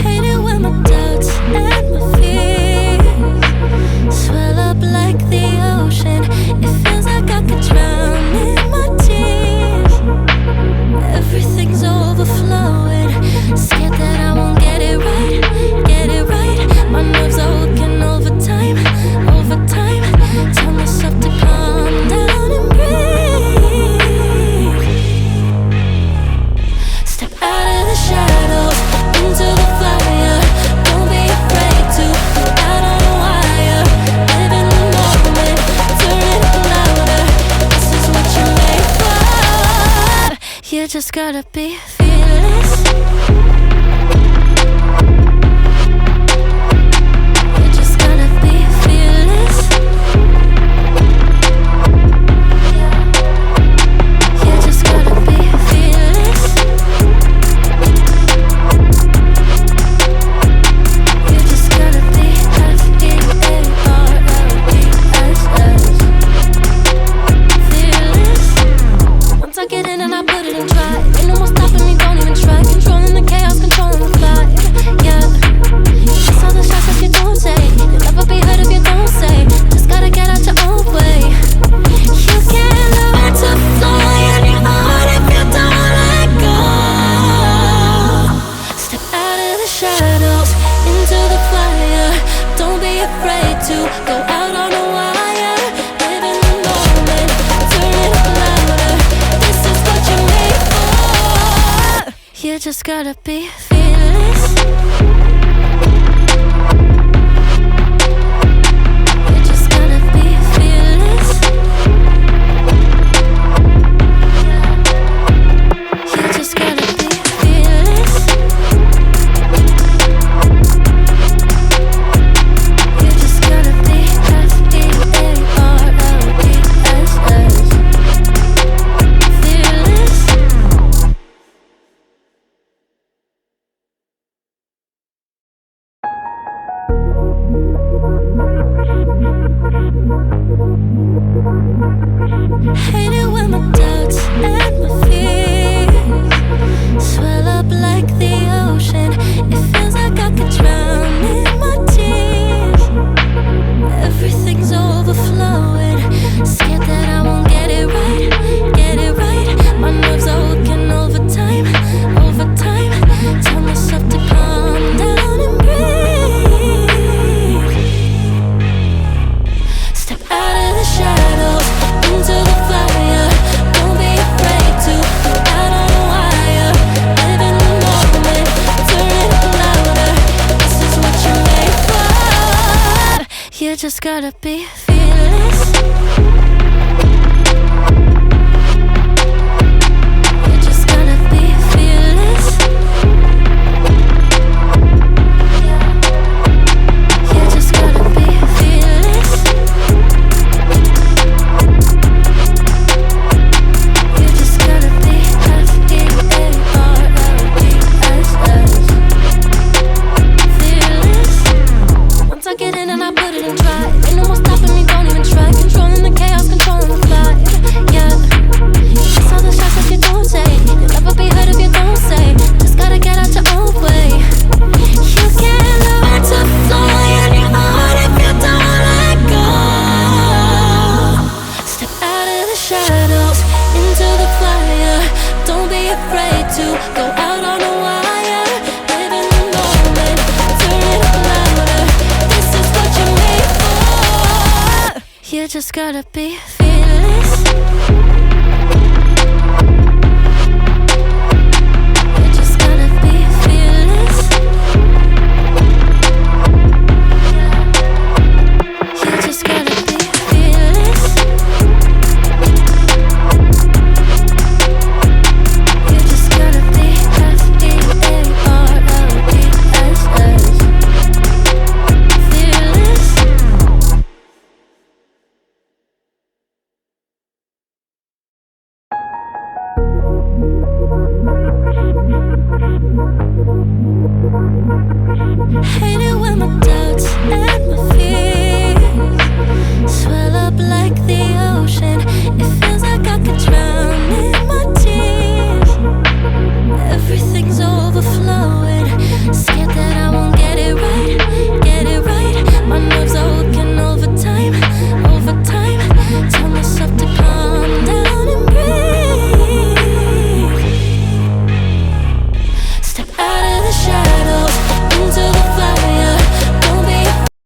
Hate it when my doubts and my fears swell up like the ocean. It feels like I could drown in my tears. Everything's overflowing. Scared that I won't get it right, get it right. My nerves are working overtime, overtime. Tell myself to calm down and breathe. Step out of the shadows into the fire. Don't be afraid to go out on a wire. Live in the moment, turn it up louder. This is what you're made for. You just gotta be fearless. You just gotta be fearless. You just gotta be fearless. You just gotta be fearless. Once I get in and I put it in try, ain't no more stopping me, don't even try. Controlling the chaos, controlling the vibe. Yeah, it's all the shots that you don't take. You'll never be heard if you don't say. Just gotta get out your own way. You can't learn to fly on your own if you don't let go. Step out of the shadows into the fire. Don't be afraid to go out on a wire. Live in the moment, turn it up louder. This is what you're made for. You just gotta be fearless. You just gotta be fearless. You just gotta be fearless. You just gotta be fearless. Hate it when my doubts and my fears swell up like the ocean. It feels like I could drown in my tears. Everything's overflowing. Scared that I won't get it right, get it right. My nerves are working overtime, overtime. Tell myself to calm down and breathe. Step out of the shadows into the fire. Don't be afraid to go out on a wire. Live in the moment, turn it up louder. This is what you're made for. You just gotta be fearless. You just gotta be fearless. You just gotta be fearless. You just gotta be fearless. Once I get in and I put it in try, ain't no more stopping me, don't even try. Controlling the chaos, controlling the vibe. Yeah, it's all the shots that you don't take. You'll never be heard if you don't say. Just gotta get out your own way. You can't learn to fly on your own if you don't let go. Step out of the shadows into the fire. Don't be afraid to go out on a wire. Live in the moment, turn it up louder. This is what you're made for. You just gotta be fearless. You just gotta be fearless. You just gotta be fearless. You just gotta be fearless. Hate it when my doubts and my fears swell